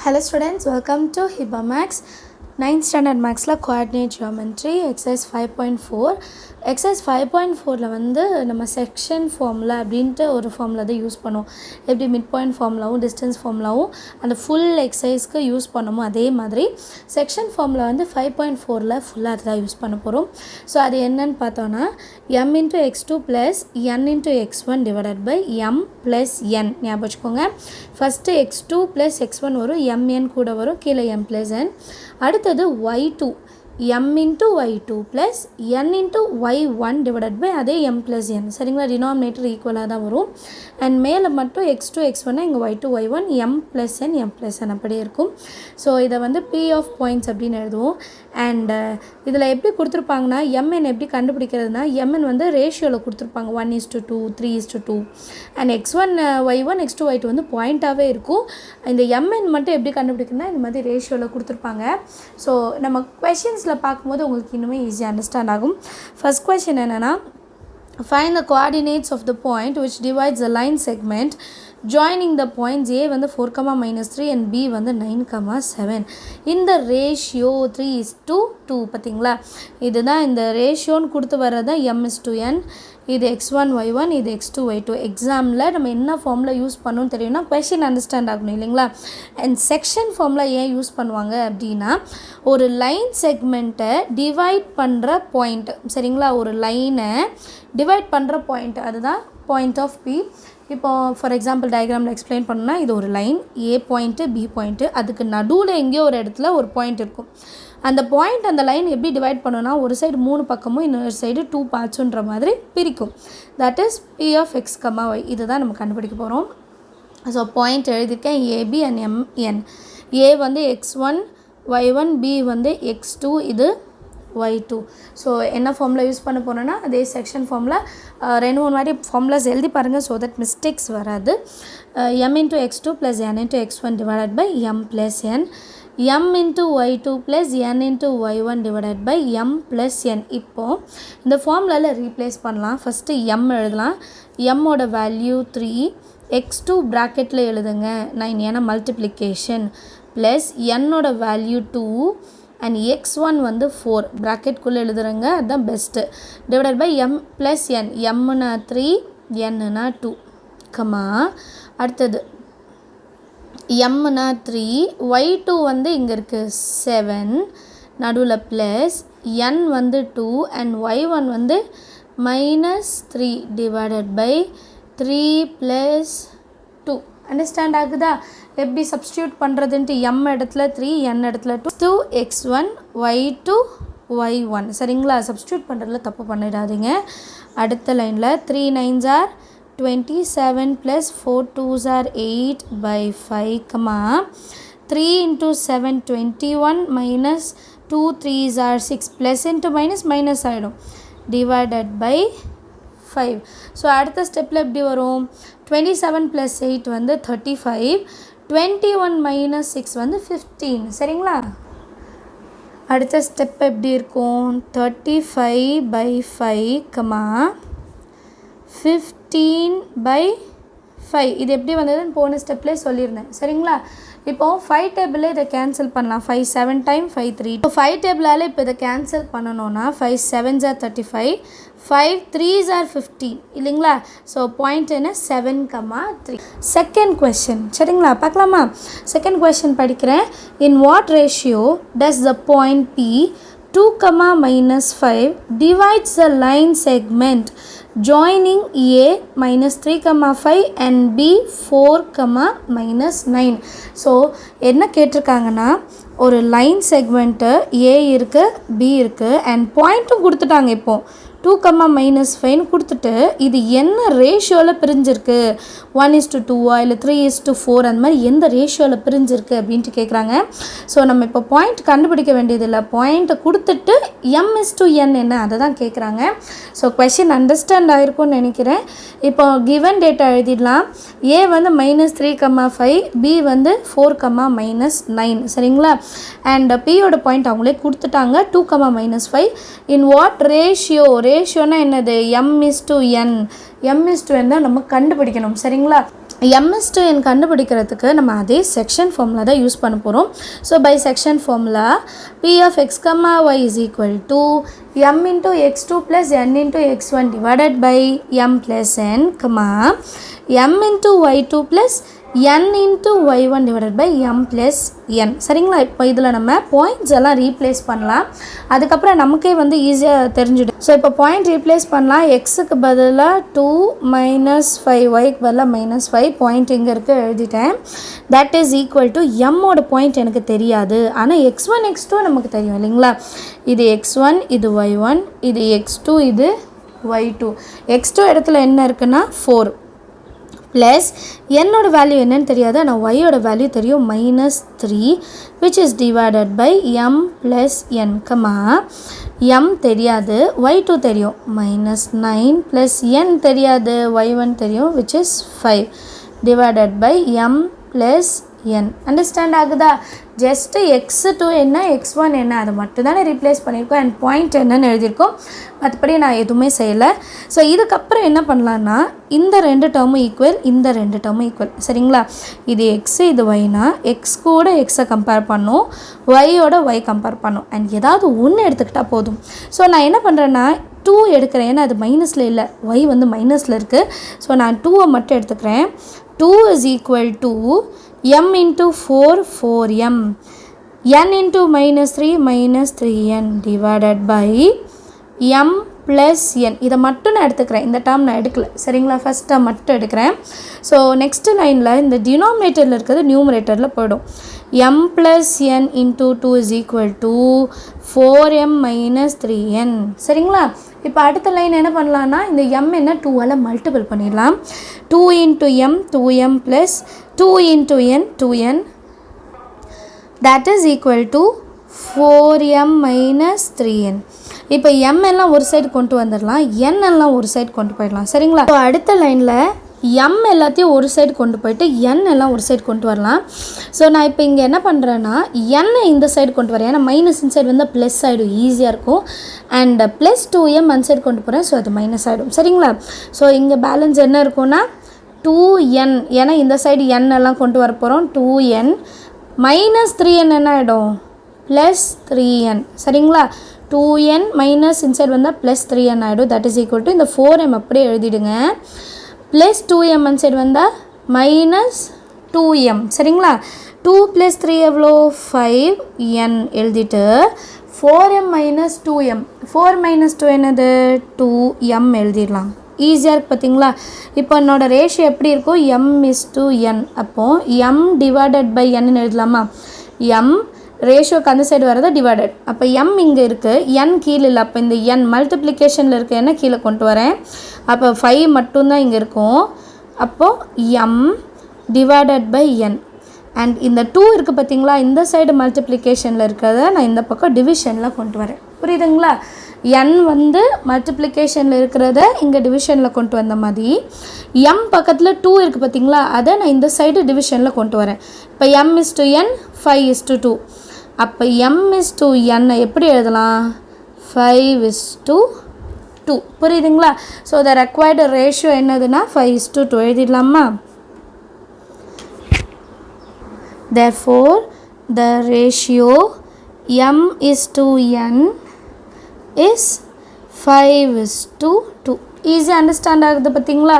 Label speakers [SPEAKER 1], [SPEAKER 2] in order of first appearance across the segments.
[SPEAKER 1] Hello students, welcome to Hiba Max 9th standard max la coordinate geometry exercise 5.4 exercise 5.4 ல வந்து நம்ம section formula அப்படின்ட்டு ஒரு formula தான் யூஸ் பண்ணுவோம். எப்படி midpoint formulaவும் distance formulaவும் அந்த full exerciseக்கு யூஸ் பண்ணுமோ அதே மாதிரி section formula வந்து 5.4 ல ஃபுல்லா அதான் யூஸ் பண்ண போறோம். ஸோ அது என்னன்னு பார்த்தோம்னா m into x2 plus n into x1 divided by m plus n ஞாபகம் வச்சுக்கோங்க. ஃபர்ஸ்ட் x2 plus x1 வரும், mn கூட வரும், கீழே m plus n. அடுத்தது y2 m into y2 plus n into y1 divided by அதே m plus n. சரிங்களா, denominator ஈக்குவலாக தான் வரும். அண்ட் மேலே மட்டும் x2 x1 இங்கே y2 y1 m plus n அப்படியே இருக்கும். ஸோ இதை வந்து p of points அப்படின்னு எழுதுவோம். அண்ட் இதில் எப்படி கொடுத்துருப்பாங்கன்னா mn எப்படி கண்டுபிடிக்கிறதுனா mn வந்து ரேஷியோவில் கொடுத்துருப்பாங்க 1:2 3:2. And x1 y1 x2 y2 வந்து பாயிண்ட்டாகவே இருக்கும். இந்த mn மட்டும் எப்படி கண்டுபிடிக்கணும்னா இந்த மாதிரி ரேஷியோவில் கொடுத்துருப்பாங்க. ஸோ நம்ம கொஷின்ஸில் பார்க்கும்போது உங்களுக்கு இன்னுமே ஈஸியாக அண்டர்ஸ்டாண்ட் ஆகும். ஃபர்ஸ்ட் கொஷின் என்னென்னா, find the coordinates of the point which divides the line segment joining the points A வந்து 4, -3 and B வந்து 9, 7 in the ratio 3:2. பார்த்தீங்களா, இதுதான் இந்த ரேஷியோன்னு கொடுத்து வர்றது தான் m:n. இது x1 y1, இது x2 y2. எக்ஸாமில் நம்ம என்ன ஃபார்மில் யூஸ் பண்ணணும்னு தெரியும்னா கொஷின் அண்டர்ஸ்டாண்ட் ஆகணும் இல்லைங்களா. அண்ட் செக்ஷன் ஃபார்மில் ஏன் யூஸ் பண்ணுவாங்க அப்படின்னா, ஒரு லைன் செக்மெண்ட்டை டிவைட் பண்ணுற பாயிண்ட், சரிங்களா, ஒரு லைனை டிவைட் பண்ணுற பாயிண்ட், அதுதான் பாயிண்ட் ஆஃப் பி. இப்போ ஃபார் எக்ஸாம்பிள் டயக்ராமில் எக்ஸ்பிளைன் பண்ணணும்னா இது ஒரு லைன் ஏ பாயிண்ட்டு பி பாயிண்ட்டு, அதுக்கு நடுவில் எங்கேயோ ஒரு இடத்துல ஒரு பாயிண்ட் இருக்கும். அந்த பாயிண்ட் அந்த லைன் எப்படி டிவைட் பண்ணணும்னா ஒரு சைடு 3 பக்கமும் இன்னொரு சைடு 2 பார்ட்ஸுன்ற மாதிரி பிரிக்கும். That is P of X comma Y. இதுதான் நம்ம கண்டுபிடிக்க போகிறோம். ஸோ பாயிண்ட் எழுதியிருக்கேன் ஏபி அண்ட் எம்என். ஏ வந்து x1 y1, பி வந்து x2, இது y2. ஸோ என்ன ஃபார்மில் யூஸ் பண்ண போகிறோன்னா அதே செக்ஷன் ஃபார்மில் 2-3 வாட்டி ஃபார்முலாஸ் எழுதி பாருங்கள், ஸோ தட் மிஸ்டேக்ஸ் வராது. m into x2 plus n into x1 divided by m plus n, m into y2 plus n into y1 divided by m plus n. இப்போது இந்த ஃபார்முலாவில் ரீப்ளேஸ் பண்ணலாம். ஃபஸ்ட்டு m எழுதலாம். mோட value 3, x2 ப்ராக்கெட்டில் எழுதுங்க 9 ஏன்னா multiplication, plus என்னோட value 2 and x1 வந்து 4 ப்ராக்கெட்குள்ளே எழுதுறங்க, அதுதான் best, divided by m plus n. mனா 3, nனா 2, கமா அடுத்தது mனா 3, y2 வந்து இங்கே இருக்குது 7, நடுவில் ப்ளஸ் n வந்து 2 அண்ட் y1 வந்து -3 டிவைடட் பை 3 + 2. அண்டர்ஸ்டாண்ட் ஆகுதா எப்படி சப்ஸ்டியூட் பண்ணுறதுன்ட்டு? m இடத்துல 3, n இடத்துல 2, x1 y2 y1. சரிங்களா, சப்ஸ்டியூட் பண்ணுறதுல தப்பு பண்ணிடாதீங்க. அடுத்த லைனில் 3 9s are 27 + 4 2s are 8 by 5, 3 into 7 21 minus 2 3s are 6, plus into minus minus ஆகிடும், divided by 5. ஸோ அடுத்த ஸ்டெப்பில் எப்படி வரும்? 27 + 8 வந்து 35, 21 minus 6 வந்து 15. சரிங்களா, அடுத்த ஸ்டெப் எப்படி இருக்கும்? 35 by 5, 15 by 5. இது எப்படி வந்ததுன்னு போன ஸ்டெப்லேயே சொல்லியிருந்தேன். சரிங்களா, இப்போது 5 டேபிளில் இதை கேன்சல் பண்ணலாம். 5 7 டைம் 5 3. இப்போ 5 டேபிளால் இப்போ இதை கேன்சல் பண்ணணும்னா 5 7s are 35, 5 3s are 15 இல்லைங்களா. ஸோ பாயிண்ட் என்ன? 7, 3. செகண்ட் கொஷின், சரிங்களா, பார்க்கலாமா? செகண்ட் கொஷின் படிக்கிறேன். In what ratio does the point P 2, -5 divides the line segment joining A -3, 5 and B 4, -9. So என்ன கேட்டிருக்காங்கன்னா, ஒரு லைன் செக்மெண்ட்டு A இருக்குது, B இருக்குது, அண்ட் பாயிண்ட்டும் கொடுத்துட்டாங்க. இப்போது 2, -5 கொடுத்துட்டு இது என்ன ரேஷியோவில் பிரிஞ்சிருக்கு, 1:2 இல்லை 3:4 அந்த மாதிரி எந்த ரேஷியோவில் பிரிஞ்சிருக்கு அப்படின்ட்டு கேட்குறாங்க. ஸோ நம்ம இப்போ பாயிண்ட் கண்டுபிடிக்க வேண்டியதில்லை, பாயிண்ட்டை கொடுத்துட்டு m:n என்ன அதை தான் கேட்குறாங்க. ஸோ கொஷின் அண்டர்ஸ்டாண்ட் ஆகிருக்கும்னு நினைக்கிறேன். இப்போ கிவன் டேட்டா எழுதிடலாம். A வந்து -3, 5, B வந்து 4, -9. சரிங்களா, அண்ட் Pயோட பாயிண்ட் அவங்களே கொடுத்துட்டாங்க 2, -5. In what ratio? ரேஷியோனா என்னது? m:n. m:n தான் நம்ம கண்டுபிடிக்கணும். சரிங்களா, m is to n கண்டுபிடிக்கிறதுக்கு நம்ம அதே செக்ஷன் ஃபார்முலா தான் யூஸ் பண்ண போகிறோம். So by section formula p of x, y is equal to m into x2 plus n into x1 divided by m plus n, m into y2 plus n into y1 divided by m plus n. சரிங்களா? இப்போ இதில் நம்ம points எல்லாம் replace பண்ணலாம். அதுக்கப்புறம் நமக்கே வந்து ஈஸியாக தெரிஞ்சிடும். ஸோ இப்போ பாயிண்ட் ரீப்ளேஸ் பண்ணலாம். எக்ஸுக்கு பதிலாக 2 minus 5, ஒய்க்கு பதிலாக -5, பாயிண்ட் இங்கே இருக்குது எழுதிட்டேன். தட் இஸ் ஈக்குவல் டு எம்மோட பாயிண்ட் எனக்கு தெரியாது, ஆனால் x1 x2 நமக்கு தெரியும் இல்லைங்களா? இது x1, இது y1, இது x2, இது y2. x2 இடத்துல என்ன இருக்குன்னா 4 ப்ளஸ் என்னோட வேல்யூ என்னன்னு தெரியாது, ஆனால் ஒய்யோட வேல்யூ தெரியும் -3 which is divided by m plus n, m தெரியாது, y2 தெரியும் -9 plus n தெரியாது, y1 தெரியும் which is 5 divided by m plus n. Understand ஆகுதா? ஜஸ்ட்டு x2 என்ன x1 என்ன அதை மட்டும் தானே ரீப்ளேஸ் பண்ணியிருக்கோம் அண்ட் பாயிண்ட் என்னன்னு எழுதியிருக்கோம். மற்றபடி நான் எதுவுமே செய்யலை. ஸோ இதுக்கப்புறம் என்ன பண்ணலான்னா இந்த 2 டேர்மும் ஈக்குவல், இந்த 2 டேர்மும் ஈக்குவல். சரிங்களா? இது எக்ஸு, இது ஒய்னா எக்ஸ் கூட எக்ஸை கம்பேர் பண்ணும், ஒய்யோட ஒய் கம்பேர் பண்ணும் அண்ட் ஏதாவது ஒன்று எடுத்துக்கிட்டால் போதும். ஸோ நான் என்ன பண்ணுறேன்னா 2 எடுக்கிறேன், ஏன்னா அது மைனஸில் இல்லை, ஒய் வந்து மைனஸில் இருக்குது. ஸோ நான் 2 மட்டும் எடுத்துக்கிறேன். 2 is equal to m into 4, 4m, n into -3, -3n divided by m plus n. இதை மட்டும் நான் எடுத்துக்கிறேன், இந்த டேர்ம் நான் எடுக்கலை. சரிங்களா? ஃபஸ்ட் டேர்ம் மட்டும் எடுக்கிறேன். ஸோ நெக்ஸ்ட் லைனில் இந்த டினாமினேட்டரில் இருக்கிறது நியூமரேட்டரில் போய்டும். m plus n into 2 is equal to 4m minus 3n. சரிங்களா? இப்போ அடுத்த லைன் என்ன பண்ணலான்னா இந்த m என்ன 2ஆல் மல்டிபிள் பண்ணிடலாம். 2 into m 2m plus 2 into n 2n, that is equal to 4m minus 3n. இப்போ m எல்லாம் ஒரு சைடு கொண்டு வந்துடலாம், n எல்லாம் ஒரு சைடு கொண்டு போயிடலாம். சரிங்களா? இப்போ அடுத்த லைனில் m எல்லாத்தையும் ஒரு சைடு கொண்டு போயிட்டு n எல்லாம் ஒரு சைடு கொண்டு வரலாம். ஸோ நான் இப்போ இங்கே என்ன பண்ணுறேன்னா n இந்த சைடு கொண்டு வரேன், ஏன்னா மைனஸ் இன்சைடு வந்து ப்ளஸ் ஆகிடும், ஈஸியாக இருக்கும். அண்ட் ப்ளஸ் 2m அந்த சைடு கொண்டு போகிறேன், ஸோ அது மைனஸ் ஆகிடும். சரிங்களா? ஸோ இங்கே பேலன்ஸ் என்ன இருக்கும்னா 2n, ஏன்னா இந்த சைடு n எல்லாம் கொண்டு வர போகிறோம். 2n minus 3n என்ன ஆகிடும்? Plus 3n. சரிங்களா? 2n மைனஸ் இன்சைடு வந்தால் ப்ளஸ் 3n ஆகிடும். தட் இஸ் ஈக்குவல் டு இந்த 4m அப்படியே எழுதிடுங்க. ப்ளஸ் 2m அந்த சைடு வந்தால் மைனஸ் 2m. சரிங்களா? 2 + 3 எவ்வளோ? 5n எழுதிட்டு 4m minus 2m, 4 minus 2 என்னது? 2m எழுதிடலாம். ஈஸியாக இருக்குது பார்த்தீங்களா? இப்போ என்னோட ரேஷியோ எப்படி இருக்கும்? m/n. அப்போது m டிவைடட் பை n எழுதலாமா? m ரேஷியோக்கு அந்த சைடு வரது டிவைடட். அப்போ m இங்கே இருக்குது, n கீழே இல்லை. அப்போ இந்த n மல்டிப்ளிகேஷனில் இருக்க என்ன கீழே கொண்டு வரேன். அப்போ 5 மட்டும்தான் இங்கே இருக்கும். அப்போது m divided by n. And இந்த 2 இருக்குது பார்த்தீங்களா? இந்த சைடு மல்டிப்ளிகேஷனில் இருக்கிறத நான் இந்த பக்கம் டிவிஷனில் கொண்டு வரேன். புரியுதுங்களா? n வந்து மல்டிப்ளிகேஷனில் இருக்கிறத இங்கே டிவிஷனில் கொண்டு வந்த மாதிரி m பக்கத்தில் 2 இருக்குது பார்த்தீங்களா? அதை நான் இந்த சைடு டிவிஷனில் கொண்டு வரேன். இப்போ m/n 5/2. அப்போ m/n எப்படி எழுதலாம்? 5/2. புரியுதுங்களா? ஸோ த ரெக்வயர்டு ரேஷியோ என்னதுன்னா 5/2 எழுதிடலாமா? Therefore, the ratio m/n is 5/2. Easy understand ஆகுது பார்த்தீங்களா?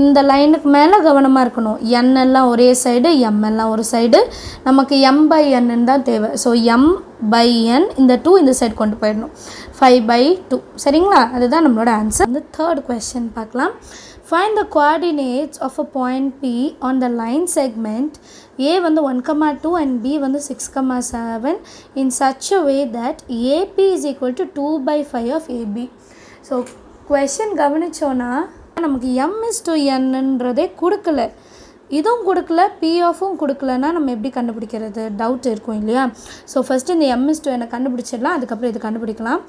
[SPEAKER 1] இந்த லைனுக்கு மேலே கவனமாக இருக்கணும். n எல்லாம் ஒரே சைடு, m எல்லாம் ஒரு சைடு. நமக்கு m/n தான் தேவை. ஸோ m/n இந்த 2 இந்த சைடு கொண்டு போயிடணும். 5/2. சரிங்களா? அதுதான் நம்மளோட ஆன்சர். இந்த தேர்ட் கொஸ்டின் பார்க்கலாம். Find the coordinates of a point P on the line segment A வந்து 1,2 and B வந்து 6,7 in such a way that AP is equal to 2/5 of AB. So question கவனிச்சோன்னா நமக்கு m/nன்றதே கொடுக்கல, இதுவும் கொடுக்கல, P/ம் கொடுக்கலன்னா நம்ம எப்படி கண்டுபிடிக்கிறது? டவுட் இருக்கும் இல்லையா? ஸோ ஃபஸ்ட்டு இந்த m/n கண்டுபிடிச்சிடலாம், அதுக்கப்புறம் இது கண்டுபிடிக்கலாம்.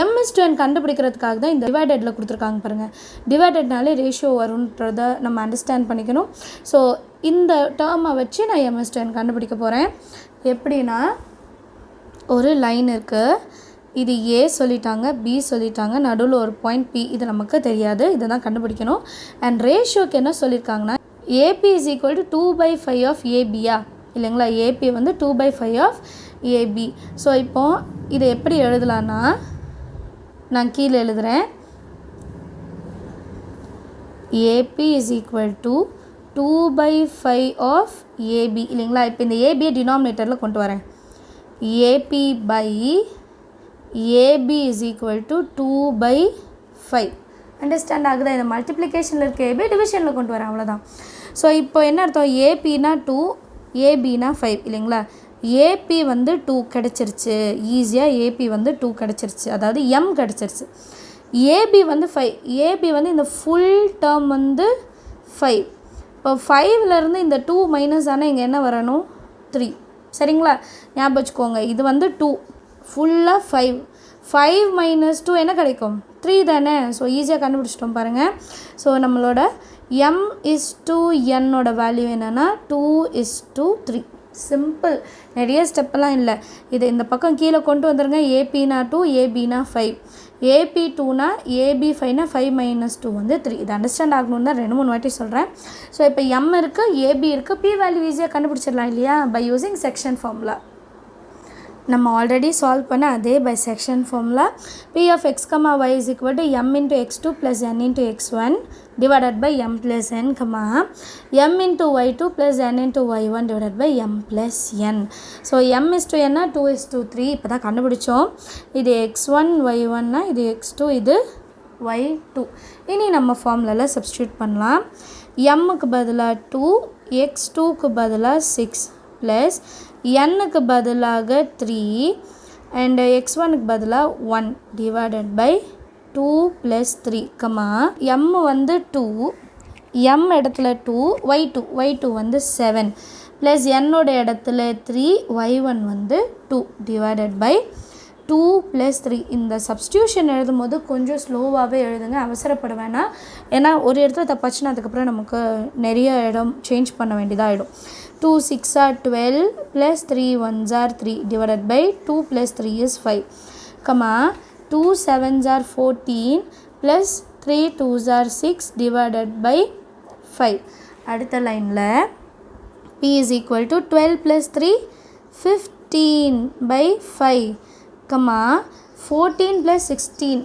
[SPEAKER 1] m/n கண்டுபிடிக்கிறதுக்காக தான் இந்த டிவைடடில் கொடுத்துருக்காங்க பாருங்கள். டிவைடட்னாலே ரேஷியோ வரும்ன்றதை நம்ம அண்டர்ஸ்டாண்ட் பண்ணிக்கணும். ஸோ இந்த டேர்மை வச்சு நான் m/n கண்டுபிடிக்க போகிறேன். எப்படின்னா ஒரு லைன் இருக்குது, இது A சொல்லிட்டாங்க, B சொல்லிட்டாங்க, நடுவில் ஒரு பாயிண்ட் P, இது நமக்கு தெரியாது, இதை தான் கண்டுபிடிக்கணும். அண்ட் ரேஷியோக்கு என்ன சொல்லியிருக்காங்கன்னா A B is equal to 2/5 of ஏபியா இல்லைங்களா? ஏபி வந்து 2/5 ஆஃப் ஏபி. ஸோ இப்போது இதை எப்படி எழுதலான்னா, நான் கீழே எழுதுகிறேன். AB is equal to 2/5 of AB இல்லைங்களா? இப்போ இந்த ஏபியை டினாமினேட்டரில் கொண்டு வரேன். AB by AB is equal to 2/5. Understand ஆகுதா? இந்த மல்டிப்ளிகேஷனில் இருக்க ஏபி டிவிஷனில் கொண்டு வரேன், அவ்வளோதான். ஸோ இப்போ என்ன அர்த்தம்? ஏபினா 2, ஏபினா 5 இல்லைங்களா? ஏபி வந்து 2 கிடச்சிருச்சு. ஈஸியாக ஏபி வந்து 2 கிடச்சிருச்சு, அதாவது எம் கிடச்சிருச்சு. ஏபி வந்து 5. ஏபி வந்து இந்த ஃபுல் டேர்ம் வந்து 5. இப்போ 5லேருந்து இந்த 2 மைனஸ் ஆனால் இங்கே என்ன வரணும்? 3. சரிங்களா? ஞாபகம் வச்சுக்கோங்க. இது வந்து 2 ஃபுல்லாக 5. 5 மைனஸ் 2 என்ன கிடைக்கும்? 3 தானே? ஸோ ஈஸியாக கண்டுபிடிச்சிட்டோம் பாருங்கள். ஸோ நம்மளோட m இஸ் டு என்னோட வேல்யூ என்னென்னா 2:3. சிம்பிள், நிறைய ஸ்டெப்பெல்லாம் இல்லை. இது இந்த பக்கம் கீழே கொண்டு வந்துடுங்க. ஏபினா 2, ஏபினா 5. ஏபி 2னா ஏபி 5னா 5 மைனஸ் 2 வந்து 3. இது அண்டர்ஸ்டாண்ட் ஆகணுன்னு தான் 2-3 வாட்டி சொல்கிறேன். ஸோ இப்போ எம் இருக்குது, ஏபி இருக்குது, பி வேல்யூ ஈஸியாக கண்டுபிடிச்சிடலாம் இல்லையா? By using section formula. நம்ம ஆல்ரெடி சால்வ் பண்ண அதே by section formula. P of X comma Y is equal to M into x2 plus n into x1 divided by m plus n comma m into y2 plus n into y1 divided by m plus n. So m is to என்ன? 2:3. இப்போ தான் கண்டுபிடிச்சோம். இது x1 y1னா இது x2 இது y2. இனி நம்ம ஃபார்முலாவில் சப்ஸ்டியூட் பண்ணலாம். mக்கு பதிலாக 2, x2க்கு பதிலாக 6 ப்ளஸ் n-க்கு பதிலாக 3 அண்ட் x1க்கு பதிலாக 1 divided by 2 plus 3 comma m வந்து 2, m இடத்துல 2, y2 வந்து 7 ப்ளஸ் n-ஓட இடத்துல 3, y1 வந்து 2 டிவைடட் பை 2 ப்ளஸ் 3. இந்த சப்ஸ்டியூஷன் எழுதும் போது கொஞ்சம் ஸ்லோவாகவே எழுதுங்க, அவசரப்பட வேணாம். ஏன்னா ஒரு இடத்துல தப்பாச்சுன்னா அதுக்கப்புறம் நமக்கு நிறைய இடம் சேஞ்ச் பண்ண வேண்டியதாக ஆகிடும். 2 6 are 12 plus 3 1s are 3 divided by 2 plus 3 is 5 comma 2 7s are 14 plus 3 2s are 6 divided by 5. அடுத்த லைனில் p is equal to 12 plus 3 15 by 5 comma 14 plus 16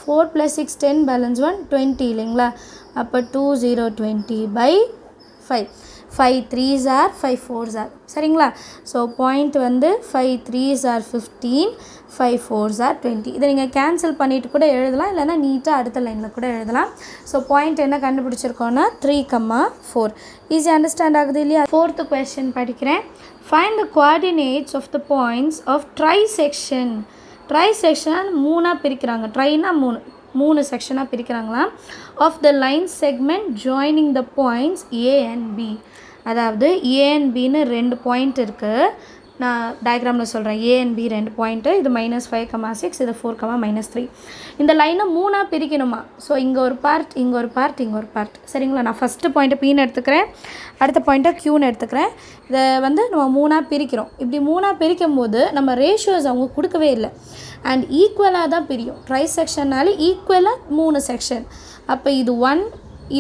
[SPEAKER 1] 4 plus 6 10 balance 1 20 இல்லைங்களா? அப்போ 2 0 20 by 5. 5 3s are 5 4s are சரிங்களா? So point வந்து 5 3s are 15, 5 4s are 20. இதை நீங்கள் cancel பண்ணிவிட்டு கூட எழுதலாம், இல்லைனா நீட்டாக அடுத்த லைனில் கூட எழுதலாம். ஸோ பாயிண்ட் என்ன கண்டுபிடிச்சிருக்கோன்னா 3,4. ஈஸி அண்டர்ஸ்டாண்ட் ஆகுது இல்லையா? 4th கொஸ்டின் படிக்கிறேன். Find the coordinates of the points of trisection. Trisection 3ஆக பிரிக்கிறாங்க. ட்ரைனா 3 செக்ஷனாக பிரிக்கிறாங்களாம். Of the line segment joining the points A and B. அதாவது ஏ அண்ட் பின்னு 2 பாயிண்ட் இருக்குது. நான் டயக்ராமில் சொல்கிறேன். A and B 2 point. இது -5,6, இது 4,-3. இந்த லைனை 3ஆக பிரிக்கணுமா? ஸோ இங்கே ஒரு பார்ட், இங்கே ஒரு பார்ட், இங்கே ஒரு பார்ட். சரிங்களா? நான் ஃபஸ்ட்டு பாயிண்ட்டை பின்னு எடுத்துக்கிறேன், அடுத்த பாயிண்ட்டை க்யூன்னு எடுத்துக்கிறேன். இதை வந்து நம்ம 3ஆக பிரிக்கிறோம். இப்படி 3ஆக பிரிக்கும் போது நம்ம ரேஷியோஸ் அவங்க கொடுக்கவே இல்லை, அண்ட் ஈக்குவலாக தான் பிரியும். ட்ரை செக்ஷன்னாலே ஈக்குவலாக 3 செக்ஷன். அப்போ இது 1,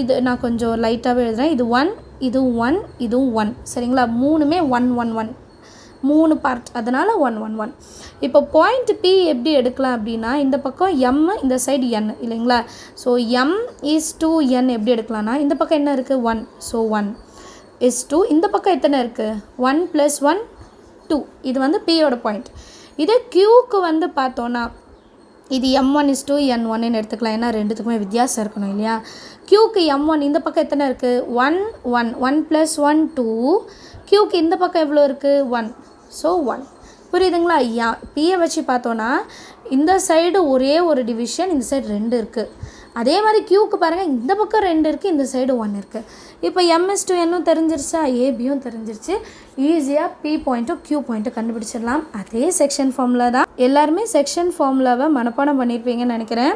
[SPEAKER 1] இது நான் கொஞ்சம் லைட்டாகவே எழுதுகிறேன். இது 1, இதுவும் 1, இதுவும் 1. சரிங்களா? 3மே 1 1 1, 3 பார்ட், அதனால் 1 1 1. இப்போ பாயிண்ட் பி எப்படி எடுக்கலாம் அப்படின்னா, இந்த பக்கம் எம், இந்த சைடு n இல்லைங்களா? So m is to n எப்படி எடுக்கலாம்னா, இந்த பக்கம் என்ன இருக்குது? 1. ஸோ 1 is to, இந்த பக்கம் எத்தனை இருக்குது? 1 + 1 2. இது வந்து பியோட பாயிண்ட். இதே க்யூக்கு வந்து பார்த்தோன்னா இது m1 is to n1ன்னு எடுத்துக்கலாம். ஏன்னா ரெண்டுத்துக்குமே வித்தியாசம் இருக்கணும் இல்லையா? க்யூக்கு m1 இந்த பக்கம் எத்தனை இருக்குது? 1 1 1 + 1 2. க்யூக்கு இந்த பக்கம் எவ்வளோ இருக்குது? 1. ஸோ 1. புரியுதுங்களா? பியை வச்சு பார்த்தோன்னா இந்த சைடு ஒரே ஒரு டிவிஷன், இந்த சைடு 2 இருக்குது. அதே மாதிரி க்யூக்கு பாருங்கள், இந்த பக்கம் 2 இருக்குது, இந்த சைடு 1 இருக்குது. இப்போ m is to n தெரிஞ்சிருச்சா, ஏபியும் தெரிஞ்சிருச்சு. ஈஸியாக பி பாயிண்ட்டும் க்யூ பாயிண்ட்டும் கண்டுபிடிச்சிடலாம். அதே செக்ஷன் ஃபார்முலா தான். எல்லாருமே செக்ஷன் ஃபார்முலாவை மனப்பாடம் பண்ணியிருப்பீங்கன்னு நினைக்கிறேன்.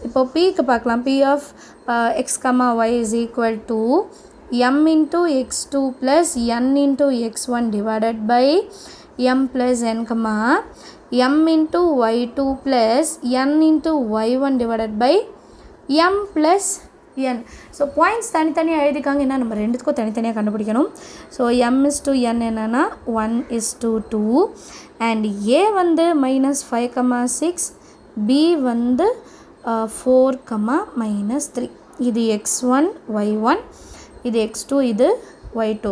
[SPEAKER 1] இப்போ பிக்கு பார்க்கலாம். P of X comma Y is equal to m into x2 plus n into x1 divided by m plus n comma m into y2 plus n into y1 divided by m plus n. So points தனித்தனியாக எழுதிக்காங்க, ஏன்னா நம்ம ரெண்டுத்துக்கும் தனித்தனியாக கண்டுபிடிக்கணும். So m/n என்னென்னா 1:2 and a வந்து -5,6, b வந்து 4,-3. இது x1 y1, இது x2, இது y2.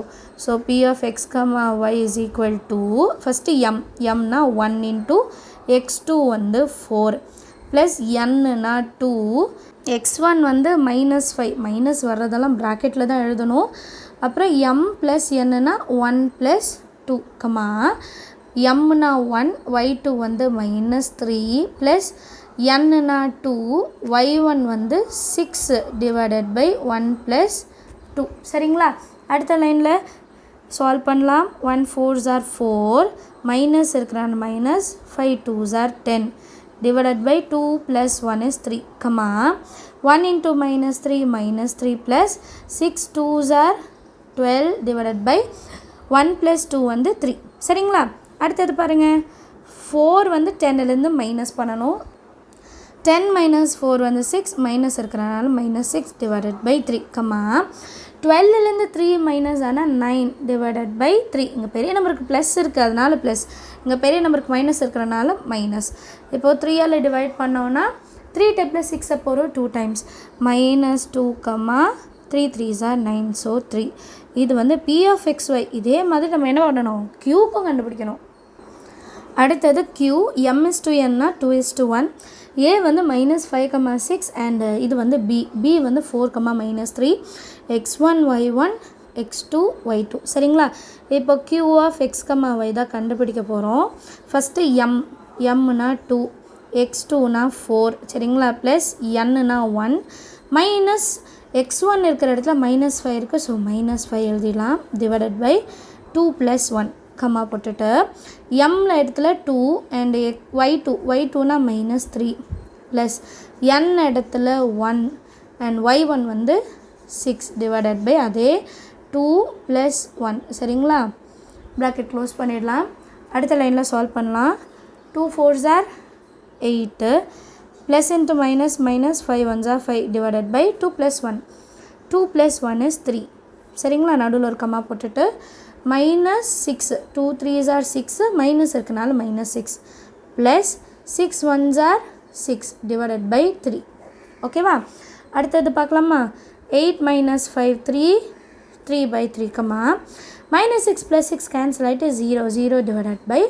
[SPEAKER 1] So p of x, y is equal to first mனா 1 into x2 வந்து 4 ப்ளஸ் nனா 2, x1 வந்து -5, மைனஸ் வர்றதெல்லாம் ப்ராக்கெட்டில் தான் எழுதணும். அப்புறம் m ப்ளஸ் nனா 1 + 2, mனா 1, y2 வந்து -3 ப்ளஸ் nனா 2, y1 வந்து 6 டிவைடட் பை 1 + 2. சரிங்களா? அடுத்த லைனில் சால்வ் பண்ணலாம். 1 4s are 4, மைனஸ் இருக்கிறான் minus, 5 2s are 10 divided by 2 + 1 is 3, 1 into -3 -3 plus 6 2s are 12 divided by 1 + 2 வந்து 3. சரிங்களா? அடுத்தது பாருங்கள், 4 வந்து 10லேருந்து மைனஸ் பண்ணணும். 10 - 4 வந்து 6, மைனஸ் இருக்கிறனால -6 divided by 3, 12லேருந்து 3 மைனஸ் ஆனால் 9 divided by 3. இங்கே பெரிய நம்பருக்கு ப்ளஸ் இருக்குது, அதனால் ப்ளஸ். இங்கே பெரிய நம்பருக்கு மைனஸ் இருக்கிறனால மைனஸ். இப்போது 3ஆல் டிவைட் பண்ணோன்னா 3 டைப்பில் 6 அப்போ ஒரு 2 times, -2, 3 3s are 9, ஸோ 3. இது வந்து p of xy. இதே மாதிரி நம்ம என்ன பண்ணணும், க்யூக்கும் கண்டுபிடிக்கணும். அடுத்தது q, m/n 2:1, a வந்து -5,6 அண்ட் இது வந்து b வந்து 4,-3, x1 y1 x2 y2. சரிங்களா? இப்போ q of x, y தான் கண்டுபிடிக்க போகிறோம். ஃபஸ்ட்டு mனா 2, x2னா 4, சரிங்களா? ப்ளஸ் nனா 1 மைனஸ் x1 இருக்கிற இடத்துல -5 இருக்குது, ஸோ -5 எழுதிடலாம் டிவைடட் பை 2 + 1, போட்டுட்டு m இடத்துல 2 அண்ட் y2னா -3 ப்ளஸ் n இடத்துல 1 அண்ட் y1 வந்து 6 டிவைடட் பை அதே 2 + 1. சரிங்களா? ப்ராக்கெட் க்ளோஸ் பண்ணிடலாம். அடுத்த லைனில் சால்வ் பண்ணலாம். 2 4s are 8, plus into minus minus 5 1s are 5 divided by 2 + 1, 2 + 1 is 3. சரிங்களா? நடுவில் ஒரு கம்மா போட்டுட்டு -6, 2 3s are 6, மைனஸ் இருக்கனால -6 plus 6 1s are 6 divided by 3. ஓகேவா? அடுத்தது பார்க்கலாமா? 8 - 5 3/3, -6 + 6 கேன்சல் ஆகிட்டு 0 0 டிவைடட் பை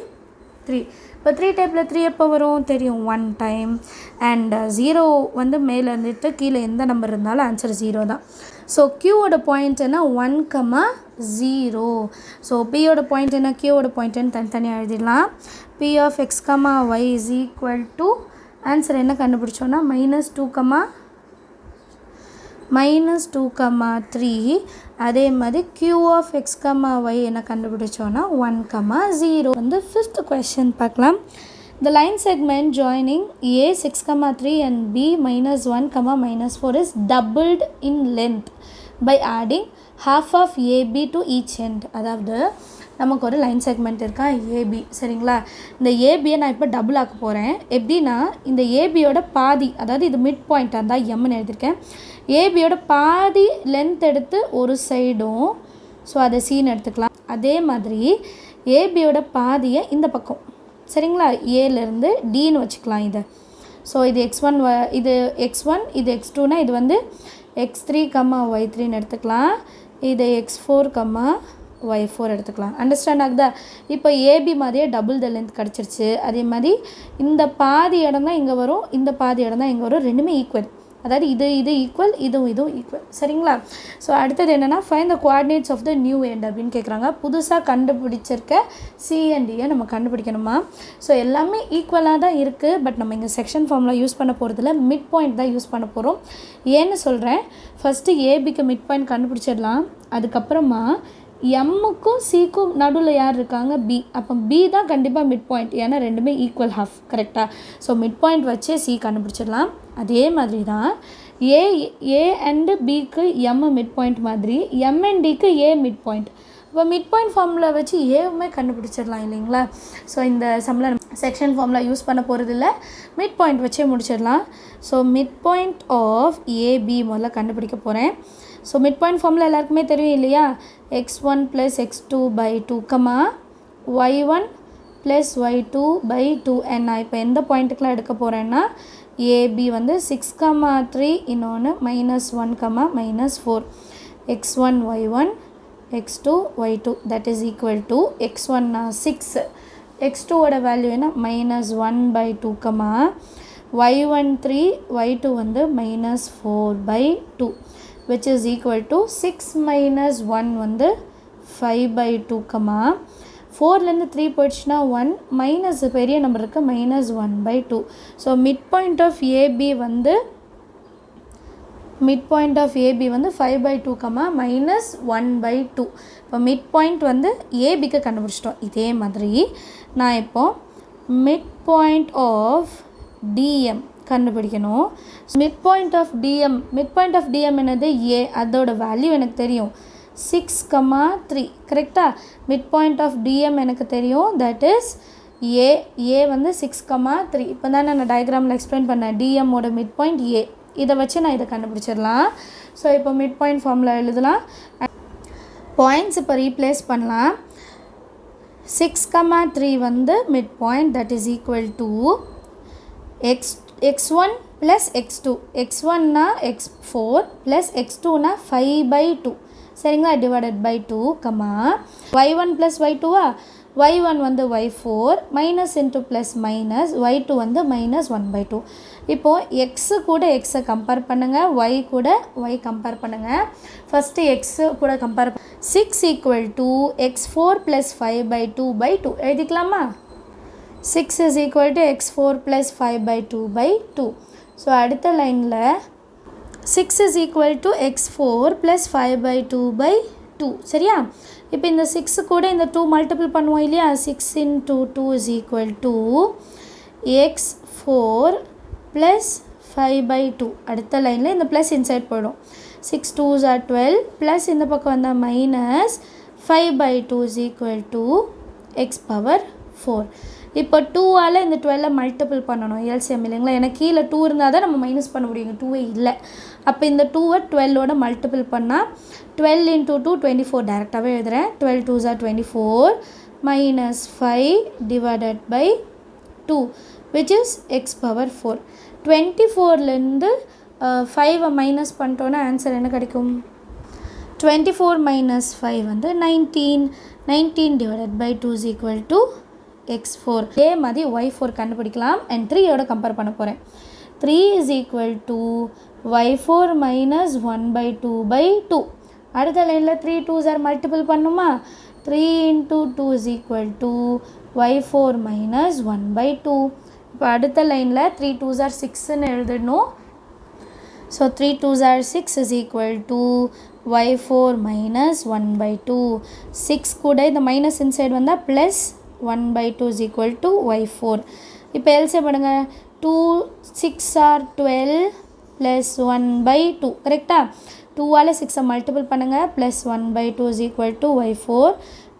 [SPEAKER 1] 3. இப்போ 3 டைப்பில் 3 எப்போ வரும் தெரியும், 1 டைம். அண்ட் 0 வந்து மேலே இருந்துட்டு கீழே எந்த நம்பர் இருந்தாலும் ஆன்சர் 0 தான். ஸோ க்யூவோட பாயிண்ட் என்ன, 1, 0. ஸோ பியோட பாயிண்ட் என்ன, க்யூவோட பாயிண்ட் என்ன தனித்தனியாக எழுதிடலாம். p of x, y is equal to answer என்ன கண்டுபிடிச்சோன்னா -2, அதே மாதிரி q of x, y என்ன கண்டுபிடிச்சோன்னா 1, 0. வந்து 5th question பார்க்கலாம். The line segment joining a 6, 3 and b -1, -4 is doubled in length by adding half of ab to each end. அதாவது நமக்கு ஒரு line segment இருக்கா ஏபி. சரிங்களா? இந்த ஏபியை நான் இப்போ டபுள் ஆக்க போகிறேன். எப்படின்னா இந்த ஏபியோட பாதி, அதாவது இது மிட் பாயிண்ட்டாக இருந்தால் எம்னு எழுதியிருக்கேன். ஏபியோட பாதி லென்த் எடுத்து ஒரு சைடும், ஸோ அதை சீன் எடுத்துக்கலாம். அதே மாதிரி ஏபியோட பாதியை இந்த பக்கம், சரிங்களா, ஏலேருந்து டின்னு வச்சுக்கலாம் இதை. ஸோ இது x1, இது x1, இது x2னா இது வந்து x3, y3ன்னு எடுத்துக்கலாம். இது x4, y4 எடுத்துக்கலாம். அண்டர்ஸ்டாண்ட் ஆகுதா? இப்போ ஏபி மாதிரியே டபுள் த லென்த் கிடச்சிருச்சு. அதே மாதிரி இந்த பாதி இடம் தான் இங்கே வரும், இந்த பாதி இடம் தான் இங்கே வரும். ரெண்டுமே ஈக்குவல், அதாவது இது ஈக்குவல், இதுவும் ஈக்குவல். சரிங்களா? ஸோ அடுத்தது என்னென்னா find the coordinates of the new end அப்படின்னு கேட்குறாங்க. புதுசாக கண்டுபிடிச்சிருக்க சிஎன்டியை நம்ம கண்டுபிடிக்கணுமா? ஸோ எல்லாமே ஈக்குவலாக தான் இருக்குது. பட் நம்ம இங்கே செக்ஷன் ஃபார்மில் யூஸ் பண்ண போகிறதுல மிட் பாயிண்ட் தான் யூஸ் பண்ண போகிறோம். ஏன்னு சொல்கிறேன், ஃபஸ்ட்டு ஏபிக்கு மிட் பாயிண்ட் கண்டுபிடிச்சிடலாம். அதுக்கப்புறமா எம்முக்கும் சிக்கும் நடுவில் யார் இருக்காங்க, பி. அப்போ பி தான் கண்டிப்பாக மிட் பாயிண்ட், ஏன்னா ரெண்டுமே ஈக்குவல் ஹாஃப். கரெக்டாக? ஸோ மிட் பாயிண்ட் வச்சே சி கண்டுபிடிச்சிடலாம். அதே மாதிரி தான் ஏ அண்டு பிக்கு எம் மிட் பாயிண்ட் மாதிரி எம் அண்ட் டிக்கு ஏ மிட் பாயிண்ட். இப்போ மிட் பாயிண்ட் ஃபார்முலா வச்சு ஏவுமே கண்டுபிடிச்சிடலாம் இல்லைங்களா? ஸோ இந்த சம்மில் செக்ஷன் ஃபார்முலா யூஸ் பண்ண போகிறது இல்லை, மிட் பாயிண்ட் வச்சே முடிச்சிடலாம். So mid point of AB முதல்ல கண்டுபிடிக்க போகிறேன். ஸோ மிட் பாயிண்ட் ஃபார்முலா எல்லாருக்குமே தெரியும் இல்லையா, x1 + x2 / 2, y1 + y2 / 2n. நான் இப்போ எந்த பாயிண்ட்டுக்கெலாம் எடுக்க போகிறேன்னா ஏபி வந்து 6, 3, இன்னொன்று -1, -4, x1 y1 x2 y2 that is equal to x1 6, x2 ஓட வேல்யூ என்ன -1/2, y1 3, y2 வந்து -4/2 which is equal to 6 - 1 வந்து 5/2, 4லேருந்து 3 போயிடுச்சுன்னா 1, மைனஸ் பெரிய நம்பர் இருக்குது -1/2. So mid point of AB வந்து 5/2, -1/2. இப்போ மிட் பாயிண்ட் வந்து ஏபிக்கு கண்டுபிடிச்சிட்டோம். இதே மாதிரி நான் இப்போது மிட் பாயிண்ட் ஆஃப் டிஎம் கண்டுபிடிக்கணும். மிட் பாயிண்ட் ஆஃப் டிஎம் என்னது ஏ, அதோட வேல்யூ எனக்கு தெரியும் 6, 3 கரெக்டாக. மிட் பாயிண்ட் ஆஃப் டிஎம் எனக்கு தெரியும், தட் இஸ் ஏ வந்து 6, 3. இப்போ தான் நான் டயக்ராமில் எக்ஸ்பிளைன் பண்ணேன், டிஎம்மோட மிட் பாயிண்ட் ஏ. இதை வச்சு நான் இதை கண்டுபிடிச்சிடலாம். ஸோ இப்போ மிட் பாயிண்ட் ஃபார்முலா எழுதலாம். பாயிண்ட்ஸ் இப்போ ரீப்ளேஸ் பண்ணலாம். 6, 3 வந்து mid point, that is equal to x1 + x2. x1னா x4 + x2னா 5/2 சரிங்களா, டிவைடட் பை 2, y1 + y2வா, y1 வந்து y4, minus into plus minus, y2 வந்து -1/2. இப்போது எக்ஸு கூட எக்ஸை கம்பேர் பண்ணுங்கள், y கூட y கம்பேர் பண்ணுங்கள். ஃபஸ்ட்டு எக்ஸு கூட compare 6 = x4 + 5/2/2 எழுதிக்கலாமா. 6 is equal to x4 + 5/2/2. So அடுத்த லைனில் 6 is equal to x4 + 5/2/2 சரியா. இப்போ இந்த 6 கூட இந்த 2 மல்டிபிள் பண்ணுவோம் இல்லையா, 6 × 2 is equal to x4 + 5/2. அடுத்த லைனில் இந்த ப்ளஸ் இன்சைட் போயிடும். 6 2s are 12 ப்ளஸ் இந்த பக்கம் வந்தால் minus 5/2 is equal to x⁴. இப்போ 2ஆல் இந்த 12 மல்டிபிள் பண்ணணும் எல்சிஎம் இல்லைங்களா. எனக்கு கீழே 2 இருந்தால் தான் நம்ம மைனஸ் பண்ண முடியும், 2 இல்லை. அப்போ இந்த 2-ஐ 12ஓட மல்டிபிள் பண்ணால் 12 × 2 24 டேரெக்டாகவே எழுதுகிறேன். 12 2s are 24 -5 divided by 2 which is x⁴. 24லேருந்து 5-ஐ மைனஸ் பண்ணிட்டோன்னா ஆன்சர் என்ன கிடைக்கும், 24 - 5 வந்து 19. 19 divided by 2 is equal to x4. இதே மாதிரி y4 கண்டுபிடிக்கலாம். அண்ட் 3யோட கம்பேர் பண்ண போகிறேன். 3 is equal to y4 - 1/2/2. அடுத்த லைனில் 3 2s are மல்டிபிள் பண்ணுமா, 3 × 2 is equal to y4 - 1/2. இப்போ அடுத்த லைனில் 3 2s are 6ன்னு எழுதணும். So 3 2s are 6 is equal to y4 - 1/2. 6 கூட இந்த மைனஸ் இன்சைடு வந்தால் plus 1/2 is equal to y4. இப்போ எல்சிஎம் பண்ணுங்க, 2 6 are 12 + 1/2 கரெக்டாக. 2ஆல் 6-ஐ மல்டிபிள் பண்ணுங்கள், plus 1/2 is equal to y4.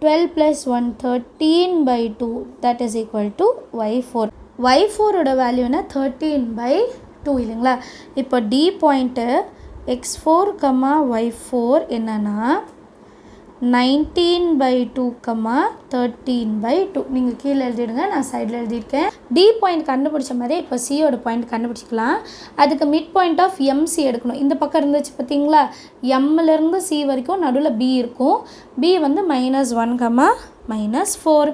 [SPEAKER 1] 12 + 1 13/2 that is equal to y4. y4ஓட வேல்யூனா 13/2 இல்லைங்களா. இப்போ டி பாயிண்ட்டு x4, y4 என்னன்னா 19/2, 13/2. நீங்கள் கீழே எழுதிடுங்க, நான் சைடில் எழுதியிருக்கேன். டி பாயிண்ட் கண்டுபிடிச்ச மாதிரி இப்போ சியோட பாயிண்ட் கண்டுபிடிச்சிக்கலாம். அதுக்கு மிட் பாயிண்ட் ஆஃப் எம்சி எடுக்கணும். இந்த பக்கம் இருந்துச்சு பார்த்தீங்களா, எம்மிலேருந்து சி வரைக்கும் நடுவில் பி இருக்கும். பி வந்து -1, -4.